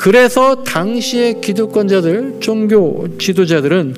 그래서 당시의 기득권자들, 종교 지도자들은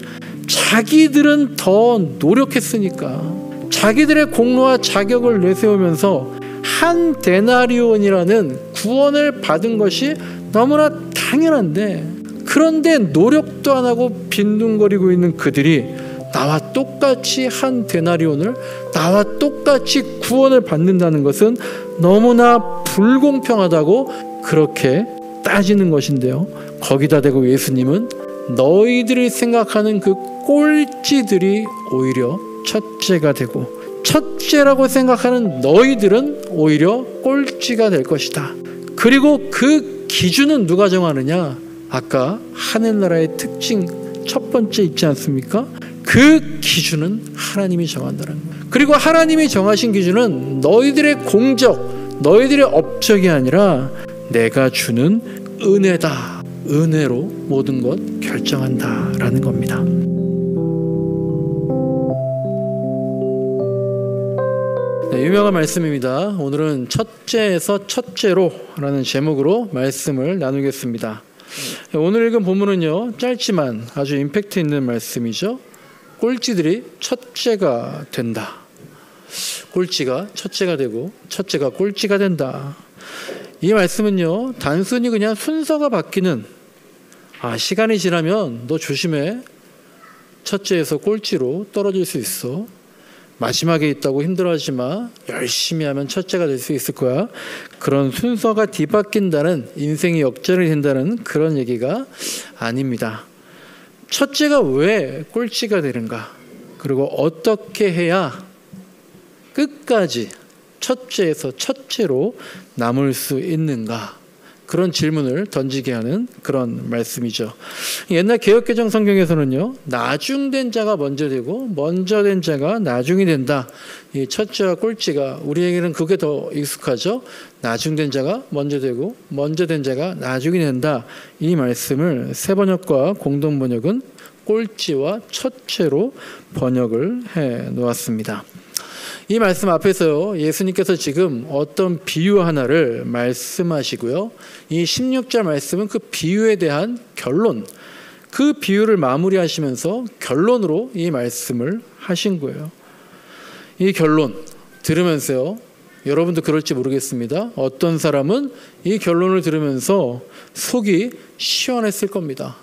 자기들은 더 노력했으니까 자기들의 공로와 자격을 내세우면서 한 데나리온이라는 구원을 받은 것이 너무나 당연한데, 그런데 노력도 안 하고 빈둥거리고 있는 그들이 나와 똑같이 한 데나리온을, 나와 똑같이 구원을 받는다는 것은 너무나 불공평하다고 그렇게 따지는 것인데요. 거기다 대고 예수님은 너희들이 생각하는 그 꼴찌들이 오히려 첫째가 되고, 첫째라고 생각하는 너희들은 오히려 꼴찌가 될 것이다. 그리고 그 기준은 누가 정하느냐? 아까 하늘나라의 특징 첫 번째 있지 않습니까? 그 기준은 하나님이 정한다는 거예요. 그리고 하나님이 정하신 기준은 너희들의 공적, 너희들의 업적이 아니라 내가 주는 은혜다. 은혜로 모든 것 결정한다라는 겁니다. 네, 유명한 말씀입니다. 오늘은 첫째에서 첫째로 라는 제목으로 말씀을 나누겠습니다. 오늘 읽은 본문은요, 짧지만 아주 임팩트 있는 말씀이죠. 꼴찌들이 첫째가 된다. 꼴찌가 첫째가 되고 첫째가 꼴찌가 된다. 이 말씀은요, 단순히 그냥 순서가 바뀌는, 시간이 지나면 너 조심해, 첫째에서 꼴찌로 떨어질 수 있어, 마지막에 있다고 힘들어하지 마, 열심히 하면 첫째가 될 수 있을 거야, 그런 순서가 뒤바뀐다는, 인생이 역전이 된다는 그런 얘기가 아닙니다. 첫째가 왜 꼴찌가 되는가, 그리고 어떻게 해야 끝까지 첫째에서 첫째로 남을 수 있는가, 그런 질문을 던지게 하는 그런 말씀이죠. 옛날 개역개정 성경에서는요, 나중된 자가 먼저 되고 먼저 된 자가 나중이 된다. 이 첫째와 꼴찌가 우리에게는 그게 더 익숙하죠. 나중된 자가 먼저 되고 먼저 된 자가 나중이 된다. 이 말씀을 새번역과 공동번역은 꼴찌와 첫째로 번역을 해 놓았습니다. 이 말씀 앞에서요, 예수님께서 지금 어떤 비유 하나를 말씀하시고요, 이 16절 말씀은 그 비유에 대한 결론, 그 비유를 마무리하시면서 결론으로 이 말씀을 하신 거예요. 이 결론 들으면서요, 여러분도 그럴지 모르겠습니다. 어떤 사람은 이 결론을 들으면서 속이 시원했을 겁니다.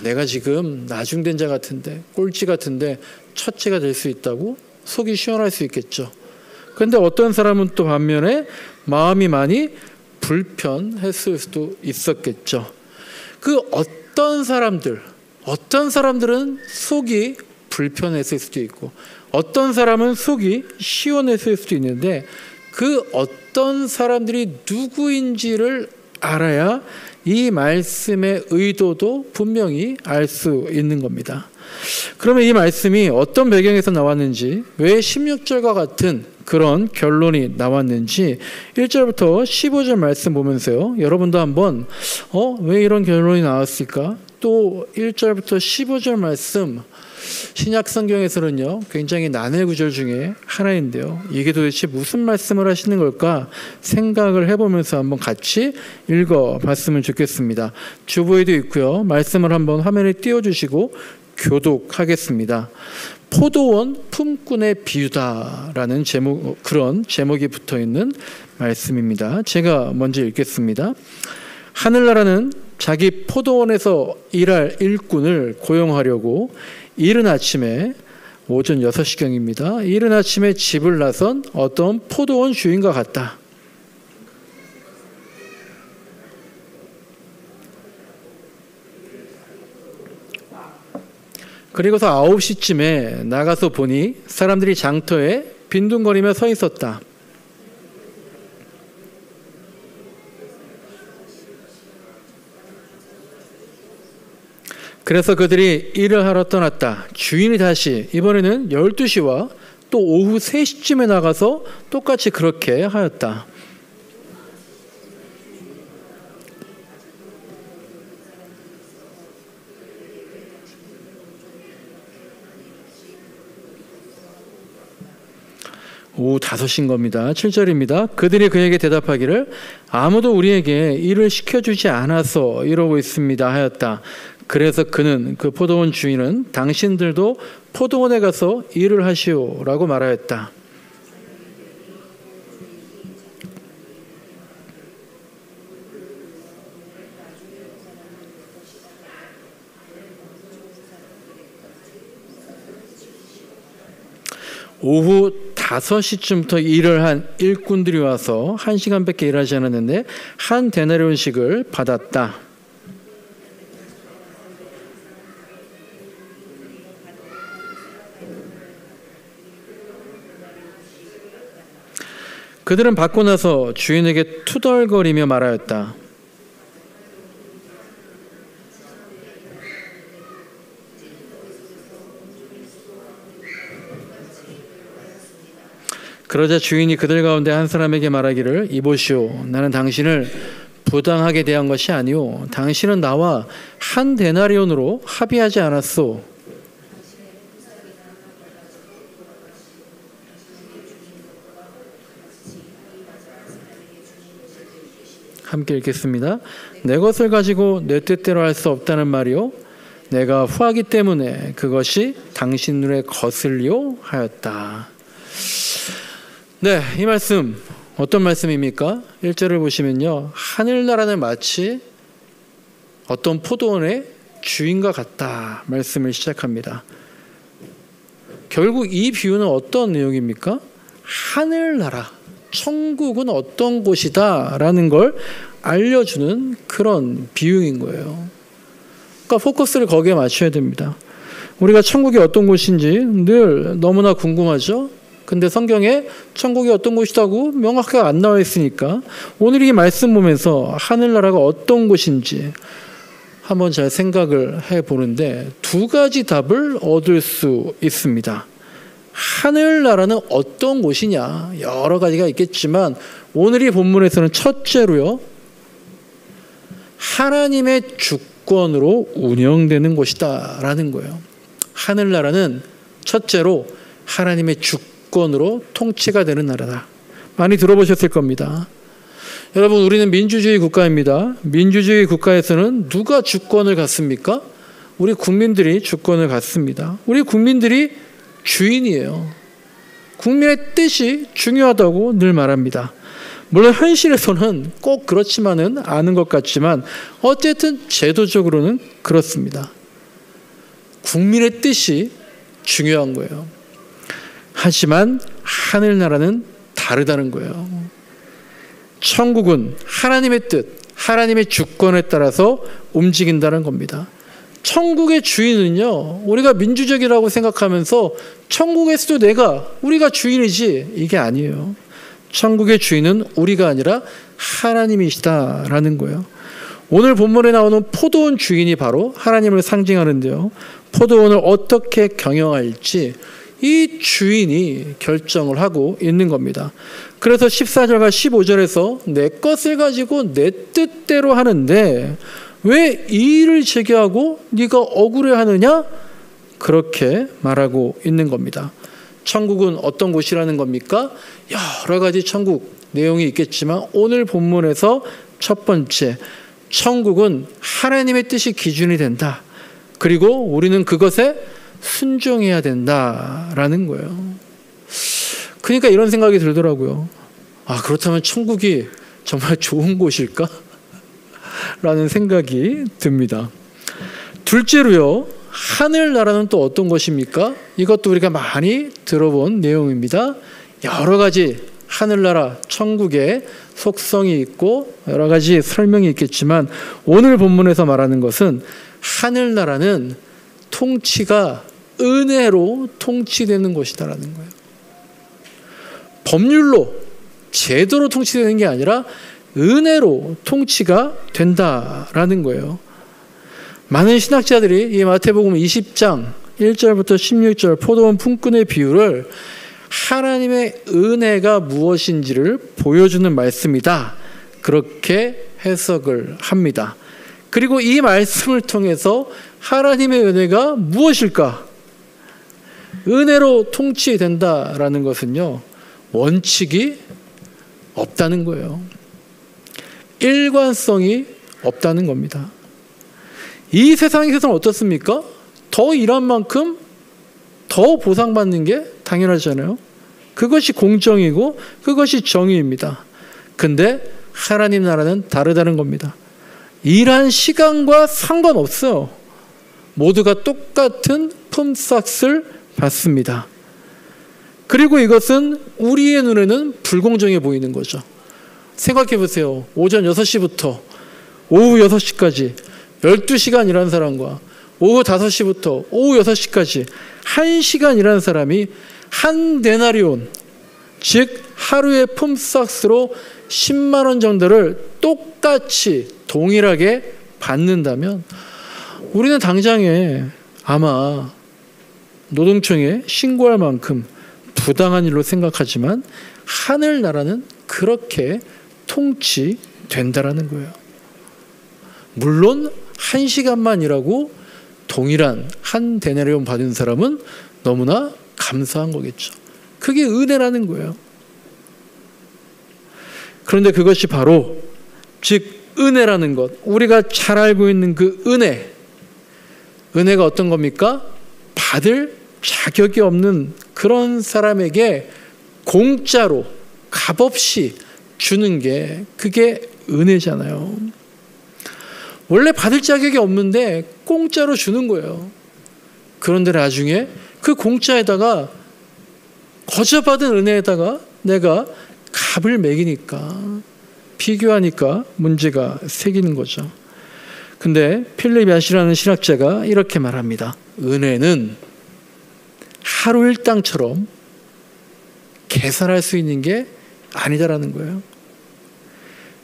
내가 지금 나중된 자 같은데, 꼴찌 같은데 첫째가 될 수 있다고? 속이 시원할 수 있겠죠. 그런데 어떤 사람은 또 반면에 마음이 많이 불편했을 수도 있었겠죠. 그 어떤 사람들은 속이 불편했을 수도 있고, 어떤 사람은 속이 시원했을 수도 있는데, 그 어떤 사람들이 누구인지를 알아야 이 말씀의 의도도 분명히 알 수 있는 겁니다. 그러면 이 말씀이 어떤 배경에서 나왔는지, 왜 16절과 같은 그런 결론이 나왔는지 1절부터 15절 말씀 보면서요, 여러분도 한번 왜 이런 결론이 나왔을까? 또 1절부터 15절 말씀, 신약 성경에서는요, 굉장히 난해 구절 중에 하나인데요, 이게 도대체 무슨 말씀을 하시는 걸까 생각을 해보면서 한번 같이 읽어봤으면 좋겠습니다. 주보에도 있고요, 말씀을 한번 화면에 띄워주시고 교독하겠습니다. 포도원 품꾼의 비유다라는 그런 제목이 붙어있는 말씀입니다. 제가 먼저 읽겠습니다. 하늘나라는 자기 포도원에서 일할 일꾼을 고용하려고 이른 아침에, 오전 6시경입니다. 이른 아침에 집을 나선 어떤 포도원 주인과 같다. 그리고서 9시쯤에 나가서 보니 사람들이 장터에 빈둥거리며 서 있었다. 그래서 그들이 일을 하러 떠났다. 주인이 다시 이번에는 12시와 또 오후 3시쯤에 나가서 똑같이 그렇게 하였다. 오후 5시인 겁니다. 7절입니다. 그들이 그에게 대답하기를 아무도 우리에게 일을 시켜주지 않아서 이러고 있습니다 하였다. 그래서 그는, 그 포도원 주인은 당신들도 포도원에 가서 일을 하시오라고 말하였다. 오후 5시쯤부터 일을 한 일꾼들이 와서 1시간밖에 일하지 않았는데 한 데나리온씩을 받았다. 그들은 받고 나서 주인에게 투덜거리며 말하였다. 그러자 주인이 그들 가운데 한 사람에게 말하기를 이보시오, 나는 당신을 부당하게 대한 것이 아니오. 당신은 나와 한 데나리온으로 합의하지 않았소. 함께 읽겠습니다. 내 것을 가지고 내 뜻대로 할 수 없다는 말이요, 내가 후하기 때문에 그것이 당신 눈에 거슬리오 하였다. 네, 이 말씀 어떤 말씀입니까? 1절을 보시면요, 하늘나라는 마치 어떤 포도원의 주인과 같다 말씀을 시작합니다. 결국 이 비유는 어떤 내용입니까? 하늘나라, 천국은 어떤 곳이다 라는 걸 알려주는 그런 비유인 거예요. 그러니까 포커스를 거기에 맞춰야 됩니다. 우리가 천국이 어떤 곳인지 늘 너무나 궁금하죠? 근데 성경에 천국이 어떤 곳이라고 명확하게 안 나와 있으니까 오늘 이 말씀 보면서 하늘나라가 어떤 곳인지 한번 잘 생각을 해보는데 두 가지 답을 얻을 수 있습니다. 하늘나라는 어떤 곳이냐, 여러 가지가 있겠지만 오늘 이 본문에서는 첫째로요, 하나님의 주권으로 운영되는 곳이다 라는 거예요. 하늘나라는 첫째로 하나님의 주권으로 통치가 되는 나라다. 많이 들어보셨을 겁니다. 여러분, 우리는 민주주의 국가입니다. 민주주의 국가에서는 누가 주권을 갖습니까? 우리 국민들이 주권을 갖습니다. 우리 국민들이 주인이에요. 국민의 뜻이 중요하다고 늘 말합니다. 물론 현실에서는 꼭 그렇지만은 않은 것 같지만 어쨌든 제도적으로는 그렇습니다. 국민의 뜻이 중요한 거예요. 하지만 하늘나라는 다르다는 거예요. 천국은 하나님의 뜻, 하나님의 주권에 따라서 움직인다는 겁니다. 천국의 주인은요, 우리가 민주적이라고 생각하면서 천국에서도 우리가 주인이지, 이게 아니에요. 천국의 주인은 우리가 아니라 하나님이시다라는 거예요. 오늘 본문에 나오는 포도원 주인이 바로 하나님을 상징하는데요, 포도원을 어떻게 경영할지 이 주인이 결정을 하고 있는 겁니다. 그래서 14절과 15절에서 내 것을 가지고 내 뜻대로 하는데 왜 이 일을 제기하고 네가 억울해하느냐? 그렇게 말하고 있는 겁니다. 천국은 어떤 곳이라는 겁니까? 여러 가지 천국 내용이 있겠지만 오늘 본문에서 첫 번째, 천국은 하나님의 뜻이 기준이 된다. 그리고 우리는 그것에 순종해야 된다라는 거예요. 그러니까 이런 생각이 들더라고요. 그렇다면 천국이 정말 좋은 곳일까? 라는 생각이 듭니다. 둘째로요, 하늘나라는 또 어떤 것입니까? 이것도 우리가 많이 들어본 내용입니다. 여러 가지 하늘나라, 천국의 속성이 있고 여러 가지 설명이 있겠지만 오늘 본문에서 말하는 것은 하늘나라는 통치가 은혜로 통치되는 것이다라는 거예요. 법률로, 제도로 통치되는 게 아니라 은혜로 통치가 된다라는 거예요. 많은 신학자들이 이 마태복음 20장 1절부터 16절 포도원 품꾼의 비유를 하나님의 은혜가 무엇인지를 보여주는 말씀이다, 그렇게 해석을 합니다. 그리고 이 말씀을 통해서 하나님의 은혜가 무엇일까? 은혜로 통치된다라는 것은요, 원칙이 없다는 거예요. 일관성이 없다는 겁니다. 이 세상에서는 어떻습니까? 더 일한 만큼 더 보상받는 게 당연하잖아요. 그것이 공정이고 그것이 정의입니다. 근데 하나님 나라는 다르다는 겁니다. 일한 시간과 상관없어요. 모두가 똑같은 품삯을 받습니다. 그리고 이것은 우리의 눈에는 불공정해 보이는 거죠. 생각해 보세요. 오전 6시부터 오후 6시까지 12시간 일하는 사람과 오후 5시부터 오후 6시까지 1시간 일하는 사람이 한 데나리온, 즉 하루의 품삯으로 10만 원 정도를 똑같이 동일하게 받는다면 우리는 당장에 아마 노동청에 신고할 만큼 부당한 일로 생각하지만 하늘나라는 그렇게 통치된다라는 거예요. 물론 1시간만 일하고 동일한 한 데나리온 받은 사람은 너무나 감사한 거겠죠. 그게 은혜라는 거예요. 그런데 그것이 바로 즉 은혜라는 것, 우리가 잘 알고 있는 그 은혜가 어떤 겁니까? 받을 자격이 없는 그런 사람에게 공짜로 값없이 주는 게 그게 은혜잖아요. 원래 받을 자격이 없는데 공짜로 주는 거예요. 그런데 나중에 그 공짜에다가 거저 받은 은혜에다가 내가 값을 매기니까 비교하니까 문제가 생기는 거죠. 근데 필립 야시라는 신학자가 이렇게 말합니다. 은혜는 하루 일당처럼 계산할 수 있는 게 아니다라는 거예요.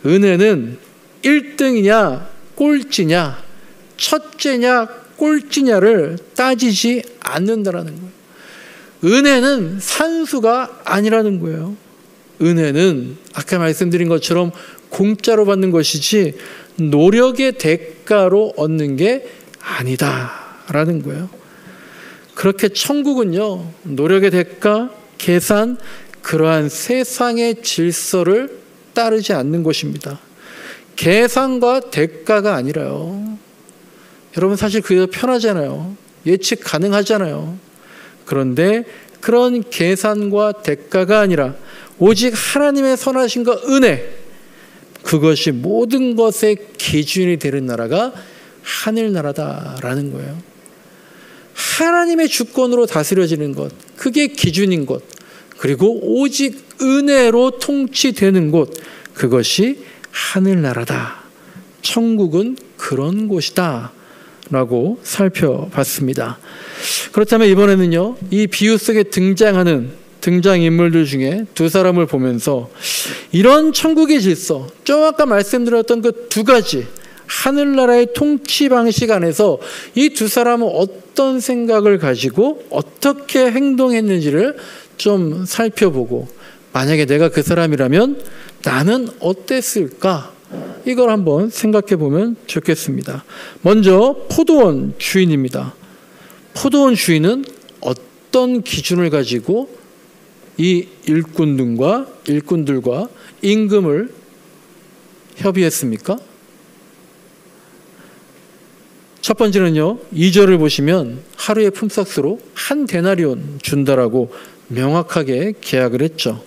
은혜는 1등이냐 꼴찌냐 첫째냐 꼴찌냐를 따지지 않는다라는 거예요. 은혜는 산수가 아니라는 거예요. 은혜는 아까 말씀드린 것처럼 공짜로 받는 것이지 노력의 대가로 얻는 게 아니다라는 거예요. 그렇게 천국은요, 노력의 대가, 계산, 그러한 세상의 질서를 따르지 않는 것입니다. 계산과 대가가 아니라요. 여러분 사실 그게 더 편하잖아요. 예측 가능하잖아요. 그런데 그런 계산과 대가가 아니라 오직 하나님의 선하심과 은혜, 그것이 모든 것의 기준이 되는 나라가 하늘나라다라는 거예요. 하나님의 주권으로 다스려지는 것, 그게 기준인 것, 그리고 오직 은혜로 통치되는 곳, 그것이 하늘나라다. 천국은 그런 곳이다 라고 살펴봤습니다. 그렇다면 이번에는요, 이 비유 속에 등장하는 등장인물들 중에 두 사람을 보면서 이런 천국의 질서, 좀 아까 말씀드렸던 그 두 가지 하늘나라의 통치 방식 안에서 이 두 사람은 어떤 생각을 가지고 어떻게 행동했는지를 좀 살펴보고, 만약에 내가 그 사람이라면 나는 어땠을까? 이걸 한번 생각해 보면 좋겠습니다. 먼저 포도원 주인입니다. 포도원 주인은 어떤 기준을 가지고 이 일꾼들과 임금을 협의했습니까? 첫 번째는요, 2절을 보시면 하루의 품삯으로 한 데나리온 준다라고 명확하게 계약을 했죠.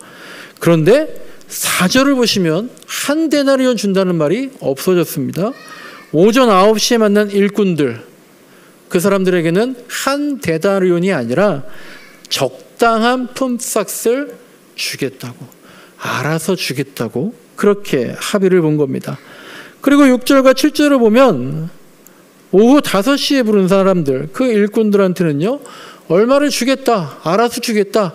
그런데 4절을 보시면 한 데나리온 준다는 말이 없어졌습니다. 오전 9시에 만난 일꾼들, 그 사람들에게는 한 데나리온이 아니라 적당한 품삯을 주겠다고, 알아서 주겠다고 그렇게 합의를 본 겁니다. 그리고 6절과 7절을 보면 오후 5시에 부른 사람들, 그 일꾼들한테는요, 얼마를 주겠다, 알아서 주겠다,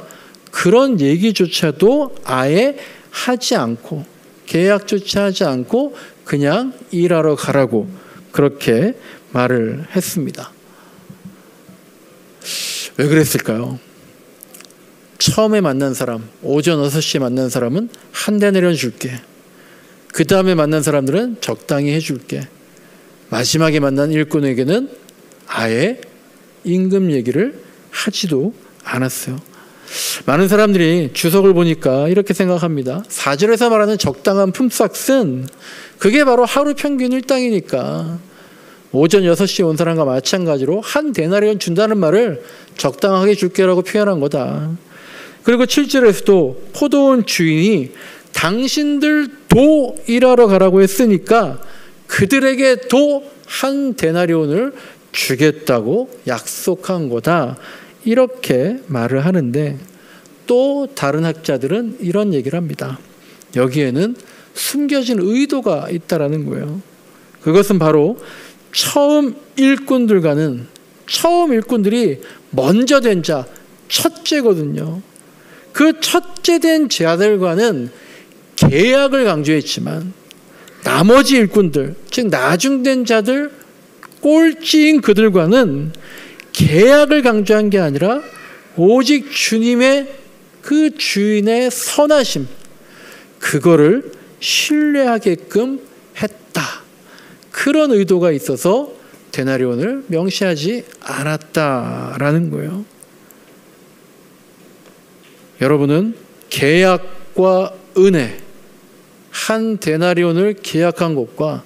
그런 얘기조차도 아예 하지 않고, 계약조차 하지 않고 그냥 일하러 가라고 그렇게 말을 했습니다. 왜 그랬을까요? 처음에 만난 사람, 오전 6시에 만난 사람은 한 데나리온 줄게. 그 다음에 만난 사람들은 적당히 해줄게. 마지막에 만난 일꾼에게는 아예 임금 얘기를 하지도 않았어요. 많은 사람들이 주석을 보니까 이렇게 생각합니다. 4절에서 말하는 적당한 품삯은 그게 바로 하루 평균 일당이니까 오전 6시에 온 사람과 마찬가지로 한 데나리온 준다는 말을 적당하게 줄게라고 표현한 거다. 그리고 7절에서도 포도원 주인이 당신들도 일하러 가라고 했으니까 그들에게도 한 데나리온을 주겠다고 약속한 거다. 이렇게 말을 하는데 또 다른 학자들은 이런 얘기를 합니다. 여기에는 숨겨진 의도가 있다라는 거예요. 그것은 바로 처음 일꾼들이 먼저 된 자, 첫째거든요. 그 첫째 된 자들과는 계약을 강조했지만 나머지 일꾼들, 즉 나중된 자들, 꼴찌인 그들과는 계약을 강조한 게 아니라 오직 주님의 그 주인의 선하심, 그거를 신뢰하게끔 했다. 그런 의도가 있어서 데나리온을 명시하지 않았다라는 거예요. 여러분은 계약과 은혜, 한 데나리온을 계약한 것과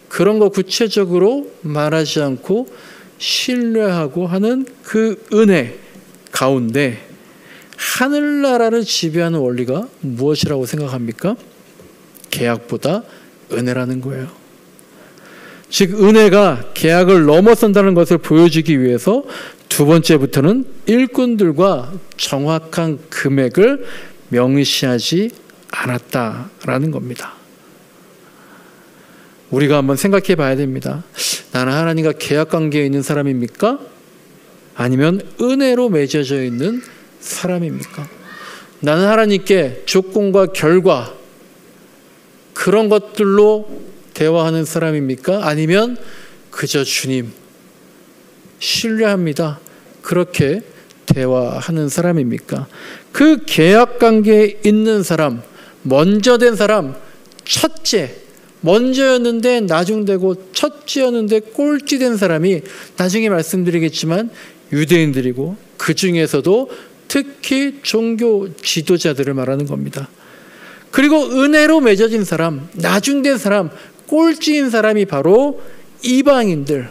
그런 거 구체적으로 말하지 않고 신뢰하고 하는 그 은혜 가운데 하늘나라를 지배하는 원리가 무엇이라고 생각합니까? 계약보다 은혜라는 거예요. 즉 은혜가 계약을 넘어선다는 것을 보여주기 위해서 두 번째부터는 일꾼들과 정확한 금액을 명시하지 않았다라는 겁니다. 우리가 한번 생각해 봐야 됩니다. 나는 하나님과 계약 관계에 있는 사람입니까? 아니면 은혜로 맺어져 있는 사람입니까? 나는 하나님께 조건과 결과 그런 것들로 대화하는 사람입니까? 아니면 그저 주님 신뢰합니다. 그렇게 대화하는 사람입니까? 그 계약 관계에 있는 사람, 먼저 된 사람, 첫째, 먼저였는데 나중되고 첫째였는데 꼴찌 된 사람이 나중에 말씀드리겠지만 유대인들이고 그 중에서도 특히 종교 지도자들을 말하는 겁니다. 그리고 은혜로 맺어진 사람, 나중된 사람, 꼴찌인 사람이 바로 이방인들,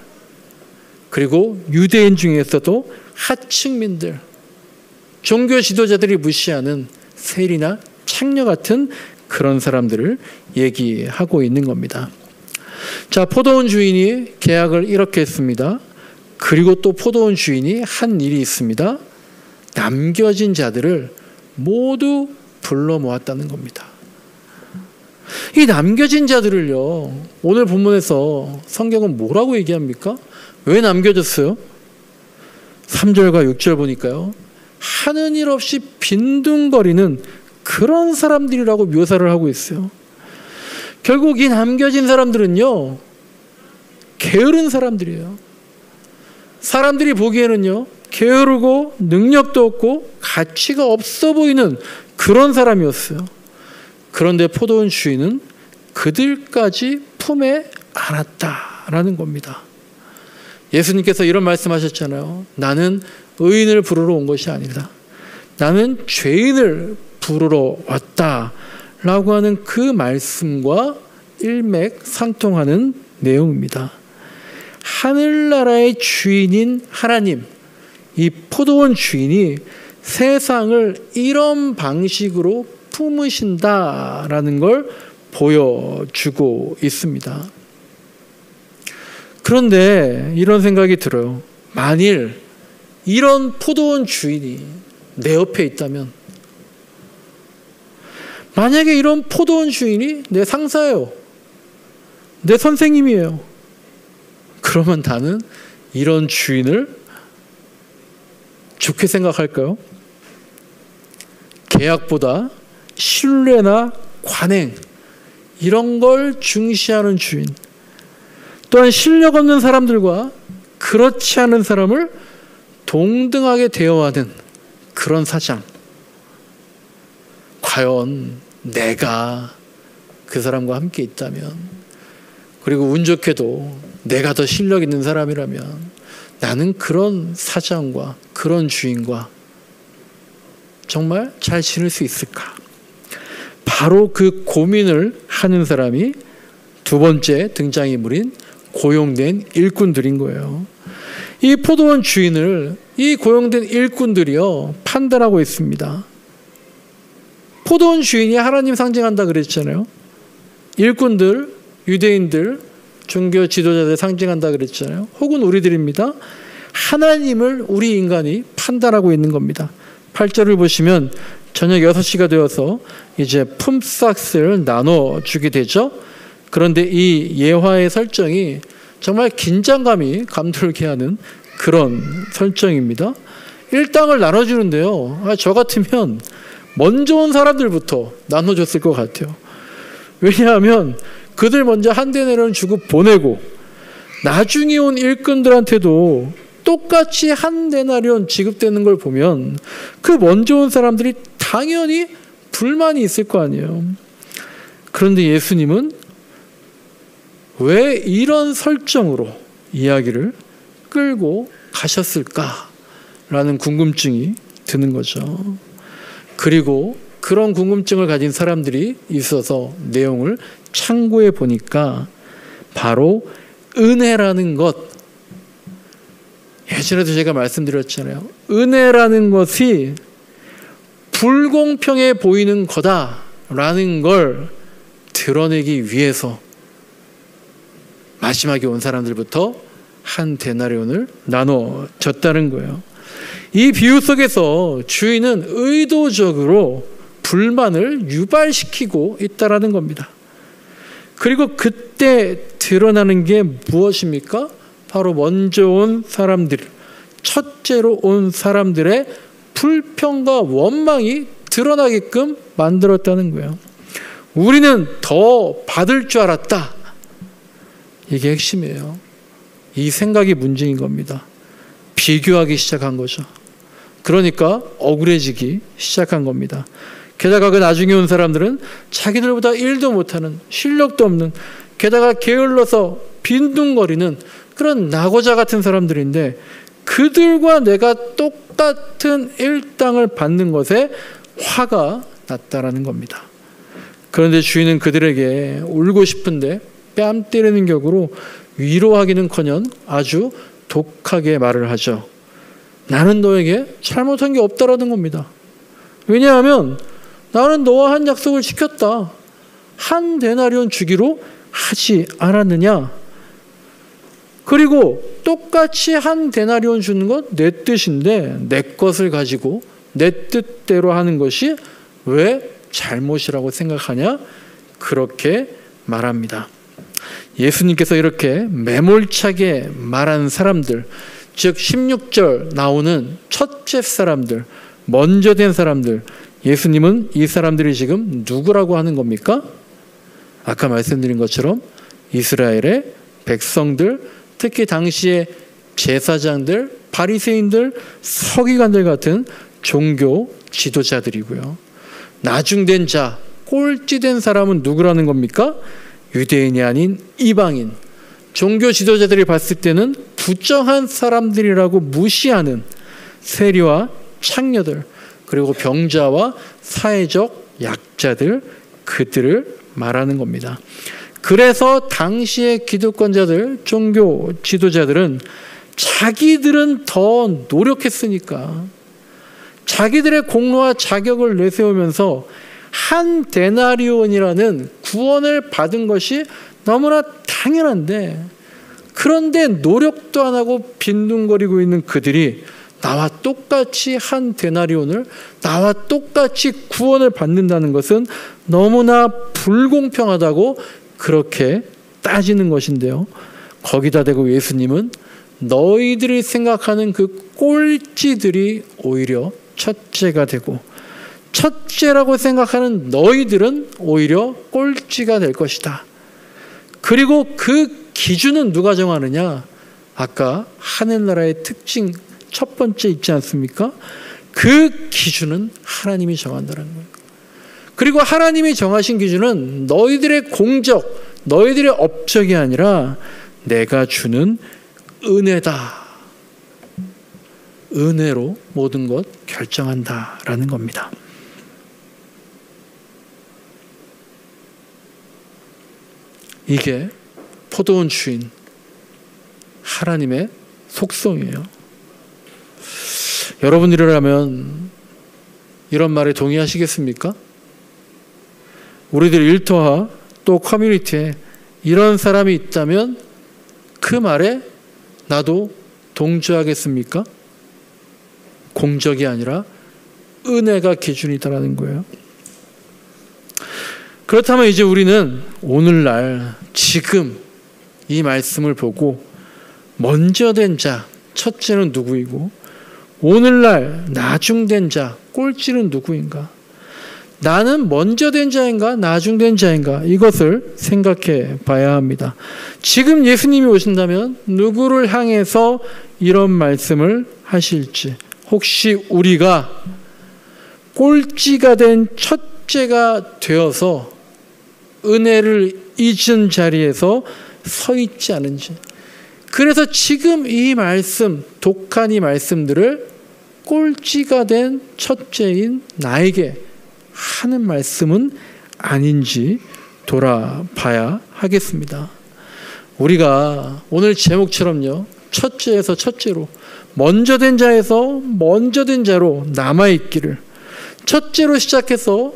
그리고 유대인 중에서도 하층민들, 종교 지도자들이 무시하는 세리나 창녀 같은 그런 사람들을 얘기하고 있는 겁니다. 자, 포도원 주인이 계약을 이렇게 했습니다. 그리고 또 포도원 주인이 한 일이 있습니다. 남겨진 자들을 모두 불러 모았다는 겁니다. 이 남겨진 자들을요, 오늘 본문에서 성경은 뭐라고 얘기합니까? 왜 남겨졌어요? 3절과 6절 보니까요, 하는 일 없이 빈둥거리는 그런 사람들이라고 묘사를 하고 있어요. 결국 이 남겨진 사람들은요, 게으른 사람들이에요. 사람들이 보기에는요, 게으르고 능력도 없고 가치가 없어 보이는 그런 사람이었어요. 그런데 포도원 주인은 그들까지 품에 안았다라는 겁니다. 예수님께서 이런 말씀하셨잖아요. 나는 의인을 부르러 온 것이 아니다. 나는 죄인을 부르러 왔다라고 하는 그 말씀과 일맥상통하는 내용입니다. 하늘나라의 주인인 하나님, 이 포도원 주인이 세상을 이런 방식으로 품으신다라는 걸 보여주고 있습니다. 그런데 이런 생각이 들어요. 만일 이런 포도원 주인이 내 옆에 있다면, 만약에 이런 포도원 주인이 내 상사예요, 내 선생님이에요, 그러면 나는 이런 주인을 좋게 생각할까요? 계약보다 신뢰나 관행, 이런 걸 중시하는 주인, 또한 실력 없는 사람들과 그렇지 않은 사람을 동등하게 대우하는 그런 사장, 과연 내가 그 사람과 함께 있다면, 그리고 운 좋게도 내가 더 실력 있는 사람이라면 나는 그런 사장과 그런 주인과 정말 잘 지낼 수 있을까? 바로 그 고민을 하는 사람이 두 번째 등장인물인 고용된 일꾼들인 거예요. 이 포도원 주인을 이 고용된 일꾼들이요 판단하고 있습니다. 포도원 주인이 하나님 상징한다 그랬잖아요. 일꾼들, 유대인들, 종교 지도자들 상징한다 그랬잖아요. 혹은 우리들입니다. 하나님을 우리 인간이 판단하고 있는 겁니다. 8절을 보시면 저녁 6시가 되어서 이제 품삯을 나눠주게 되죠. 그런데 이 예화의 설정이 정말 긴장감이 감돌게 하는 그런 설정입니다. 일당을 나눠주는데요. 저 같으면 먼저 온 사람들부터 나눠줬을 것 같아요. 왜냐하면 그들 먼저 한 데나리온 주고 보내고 나중에 온 일꾼들한테도 똑같이 한 데나리온 지급되는 걸 보면 그 먼저 온 사람들이 당연히 불만이 있을 거 아니에요. 그런데 예수님은 왜 이런 설정으로 이야기를 끌고 가셨을까라는 궁금증이 드는 거죠. 그리고 그런 궁금증을 가진 사람들이 있어서 내용을 참고해 보니까 바로 은혜라는 것, 예전에도 제가 말씀드렸잖아요. 은혜라는 것이 불공평해 보이는 거다라는 걸 드러내기 위해서 마지막에 온 사람들부터 한 데나리온을 나눠줬다는 거예요. 이 비유 속에서 주인은 의도적으로 불만을 유발시키고 있다라는 겁니다. 그리고 그때 드러나는 게 무엇입니까? 바로 먼저 온 사람들, 첫째로 온 사람들의 불평과 원망이 드러나게끔 만들었다는 거예요. 우리는 더 받을 줄 알았다. 이게 핵심이에요. 이 생각이 문제인 겁니다. 비교하기 시작한 거죠. 그러니까 억울해지기 시작한 겁니다. 게다가 그 나중에 온 사람들은 자기들보다 일도 못하는, 실력도 없는, 게다가 게을러서 빈둥거리는 그런 낙오자 같은 사람들인데 그들과 내가 똑같은 일당을 받는 것에 화가 났다라는 겁니다. 그런데 주인은 그들에게 울고 싶은데 뺨 때리는 격으로 위로하기는커녕 아주 독하게 말을 하죠. 나는 너에게 잘못한 게 없다라는 겁니다. 왜냐하면 나는 너와 한 약속을 지켰다. 한 데나리온 주기로 하지 않았느냐. 그리고 똑같이 한 데나리온 주는 건 내 뜻인데 내 것을 가지고 내 뜻대로 하는 것이 왜 잘못이라고 생각하냐? 그렇게 말합니다. 예수님께서 이렇게 매몰차게 말한 사람들, 즉 16절 나오는 첫째 사람들, 먼저 된 사람들, 예수님은 이 사람들이 지금 누구라고 하는 겁니까? 아까 말씀드린 것처럼 이스라엘의 백성들, 특히 당시의 제사장들, 바리새인들, 서기관들 같은 종교 지도자들이고요. 나중된 자, 꼴찌된 사람은 누구라는 겁니까? 유대인이 아닌 이방인, 종교 지도자들이 봤을 때는 부정한 사람들이라고 무시하는 세리와 창녀들, 그리고 병자와 사회적 약자들, 그들을 말하는 겁니다. 그래서 당시의 기득권자들, 종교 지도자들은 자기들은 더 노력했으니까 자기들의 공로와 자격을 내세우면서 한 데나리온이라는 구원을 받은 것이 너무나 당연한데, 그런데 노력도 안 하고 빈둥거리고 있는 그들이 나와 똑같이 한 데나리온을, 나와 똑같이 구원을 받는다는 것은 너무나 불공평하다고 그렇게 따지는 것인데요. 거기다 대고 예수님은 너희들이 생각하는 그 꼴찌들이 오히려 첫째가 되고 첫째라고 생각하는 너희들은 오히려 꼴찌가 될 것이다. 그리고 그 기준은 누가 정하느냐? 아까 하늘나라의 특징 첫 번째 있지 않습니까? 그 기준은 하나님이 정한다는 거예요. 그리고 하나님이 정하신 기준은 너희들의 공적, 너희들의 업적이 아니라 내가 주는 은혜다. 은혜로 모든 것 결정한다라는 겁니다. 이게 포도원 주인 하나님의 속성이에요. 여러분들이라면 이런 말에 동의하시겠습니까? 우리들 일터와 또 커뮤니티에 이런 사람이 있다면 그 말에 나도 동조하겠습니까? 공적이 아니라 은혜가 기준이다라는 거예요. 그렇다면 이제 우리는 오늘날 지금 이 말씀을 보고 먼저 된 자, 첫째는 누구이고 오늘날 나중된 자, 꼴찌는 누구인가? 나는 먼저 된 자인가 나중된 자인가? 이것을 생각해 봐야 합니다. 지금 예수님이 오신다면 누구를 향해서 이런 말씀을 하실지, 혹시 우리가 꼴찌가 된 첫째가 되어서 은혜를 잊은 자리에서 서 있지 않은지, 그래서 지금 이 말씀, 독한 이 말씀들을 꼴찌가 된 첫째인 나에게 하는 말씀은 아닌지 돌아봐야 하겠습니다. 우리가 오늘 제목처럼요, 첫째에서 첫째로, 먼저 된 자에서 먼저 된 자로 남아있기를, 첫째로 시작해서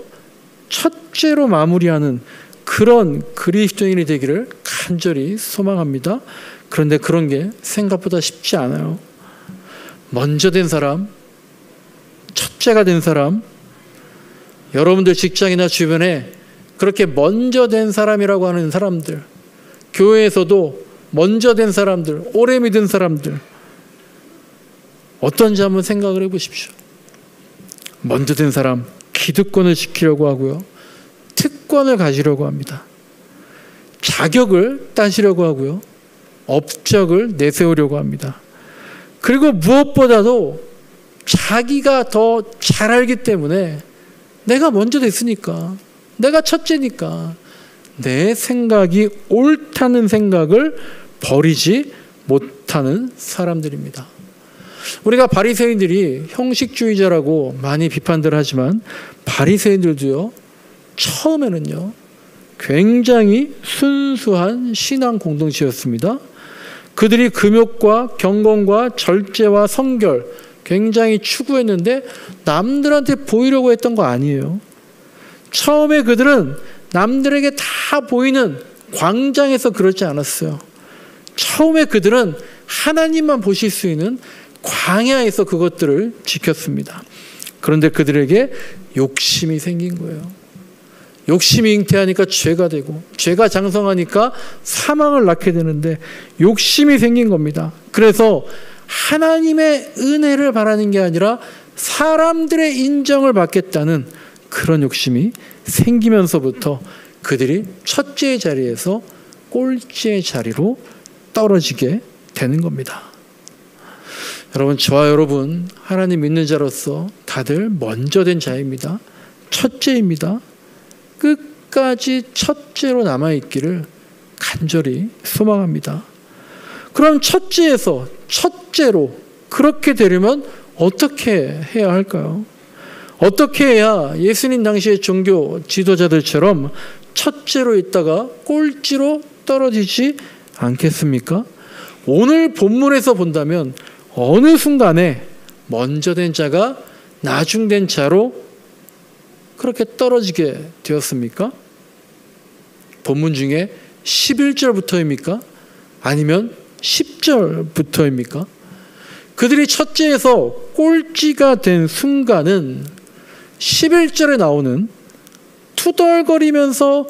첫째로 마무리하는 그런 그리스도인이 되기를 간절히 소망합니다. 그런데 그런 게 생각보다 쉽지 않아요. 먼저 된 사람, 첫째가 된 사람, 여러분들 직장이나 주변에 그렇게 먼저 된 사람이라고 하는 사람들, 교회에서도 먼저 된 사람들, 오래 믿은 사람들, 어떤지 한번 생각을 해보십시오. 먼저 된 사람, 기득권을 지키려고 하고요, 특권을 가지려고 합니다. 자격을 따시려고 하고요, 업적을 내세우려고 합니다. 그리고 무엇보다도 자기가 더 잘 알기 때문에 내가 먼저 됐으니까, 내가 첫째니까 내 생각이 옳다는 생각을 버리지 못하는 사람들입니다. 우리가 바리새인들이 형식주의자라고 많이 비판들 하지만 바리새인들도요, 처음에는요 굉장히 순수한 신앙 공동체였습니다. 그들이 금욕과 경건과 절제와 성결 굉장히 추구했는데 남들한테 보이려고 했던 거 아니에요. 처음에 그들은 남들에게 다 보이는 광장에서 그러지 않았어요. 처음에 그들은 하나님만 보실 수 있는 광야에서 그것들을 지켰습니다. 그런데 그들에게 욕심이 생긴 거예요. 욕심이 잉태하니까 죄가 되고, 죄가 장성하니까 사망을 낳게 되는데 욕심이 생긴 겁니다. 그래서 하나님의 은혜를 바라는 게 아니라 사람들의 인정을 받겠다는 그런 욕심이 생기면서부터 그들이 첫째의 자리에서 꼴찌의 자리로 떨어지게 되는 겁니다. 여러분, 저와 여러분 하나님 믿는 자로서 다들 먼저 된 자입니다. 첫째입니다. 끝까지 첫째로 남아있기를 간절히 소망합니다. 그럼 첫째에서 첫째로 그렇게 되려면 어떻게 해야 할까요? 어떻게 해야 예수님 당시의 종교 지도자들처럼 첫째로 있다가 꼴찌로 떨어지지 않겠습니까? 오늘 본문에서 본다면 어느 순간에 먼저 된 자가 나중된 자로 그렇게 떨어지게 되었습니까? 본문 중에 11절부터입니까? 아니면 10절부터입니까? 그들이 첫째에서 꼴찌가 된 순간은 11절에 나오는 투덜거리면서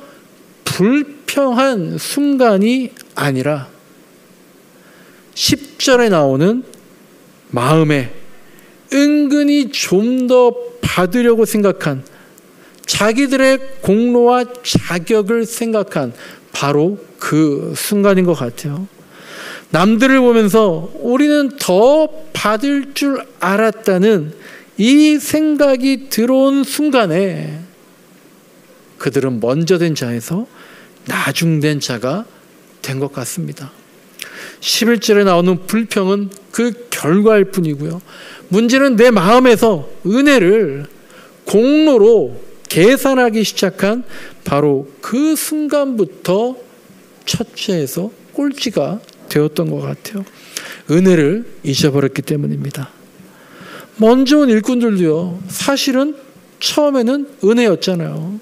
불평한 순간이 아니라 10절에 나오는 마음에 은근히 좀 더 받으려고 생각한, 자기들의 공로와 자격을 생각한 바로 그 순간인 것 같아요. 남들을 보면서 우리는 더 받을 줄 알았다는 이 생각이 들어온 순간에 그들은 먼저 된 자에서 나중된 자가 된 것 같습니다. 11절에 나오는 불평은 그 결과일 뿐이고요. 문제는 내 마음에서 은혜를 공로로 계산하기 시작한 바로 그 순간부터 첫째에서 꼴찌가 되었던 것 같아요. 은혜를 잊어버렸기 때문입니다. 먼저 온 일꾼들도요, 사실은 처음에는 은혜였잖아요.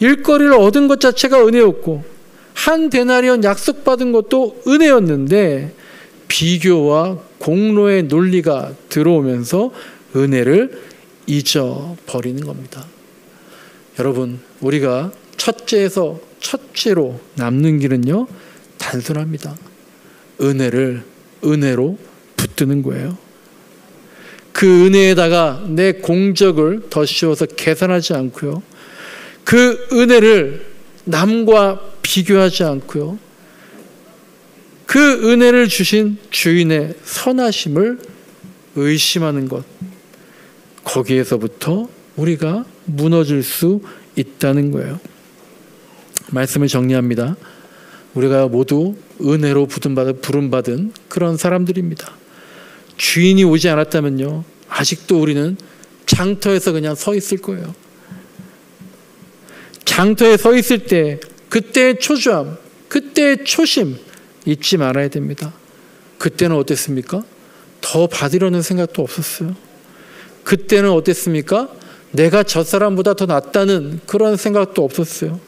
일거리를 얻은 것 자체가 은혜였고 한 데나리온 약속받은 것도 은혜였는데 비교와 공로의 논리가 들어오면서 은혜를 잊어버리는 겁니다. 여러분, 우리가 첫째에서 첫째로 남는 길은요, 단순합니다. 은혜를 은혜로 붙드는 거예요. 그 은혜에다가 내 공적을 더 씌워서 계산하지 않고요. 그 은혜를 남과 비교하지 않고요. 그 은혜를 주신 주인의 선하심을 의심하는 것. 거기에서부터 우리가 무너질 수 있다는 거예요. 말씀을 정리합니다. 우리가 모두 은혜로 부름받은 그런 사람들입니다. 주인이 오지 않았다면요, 아직도 우리는 장터에서 그냥 서 있을 거예요. 장터에 서 있을 때 그때의 초조함, 그때의 초심 잊지 말아야 됩니다. 그때는 어땠습니까? 더 받으려는 생각도 없었어요. 그때는 어땠습니까? 내가 저 사람보다 더 낫다는 그런 생각도 없었어요.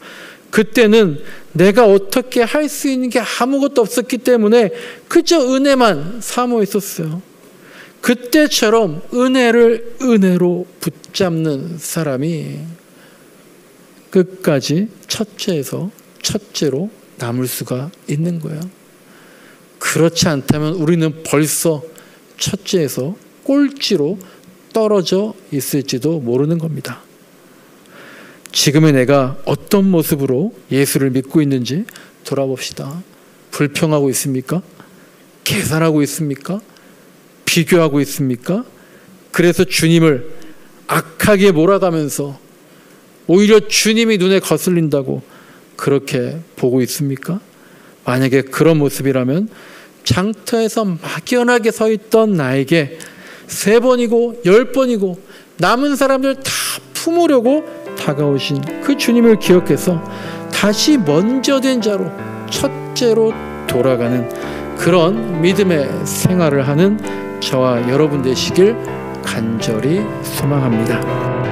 그때는 내가 어떻게 할 수 있는 게 아무것도 없었기 때문에 그저 은혜만 사모했었어요. 그때처럼 은혜를 은혜로 붙잡는 사람이 끝까지 첫째에서 첫째로 남을 수가 있는 거예요. 그렇지 않다면 우리는 벌써 첫째에서 꼴찌로 떨어져 있을지도 모르는 겁니다. 지금의 내가 어떤 모습으로 예수를 믿고 있는지 돌아봅시다. 불평하고 있습니까? 계산하고 있습니까? 비교하고 있습니까? 그래서 주님을 악하게 몰아가면서 오히려 주님이 눈에 거슬린다고 그렇게 보고 있습니까? 만약에 그런 모습이라면 장터에서 막연하게 서 있던 나에게 3번이고 10번이고 남은 사람들 다 품으려고 다가오신 그 주님을 기억해서 다시 먼저 된 자로 첫째로 돌아가는 그런 믿음의 생활을 하는 저와 여러분 되시길 간절히 소망합니다.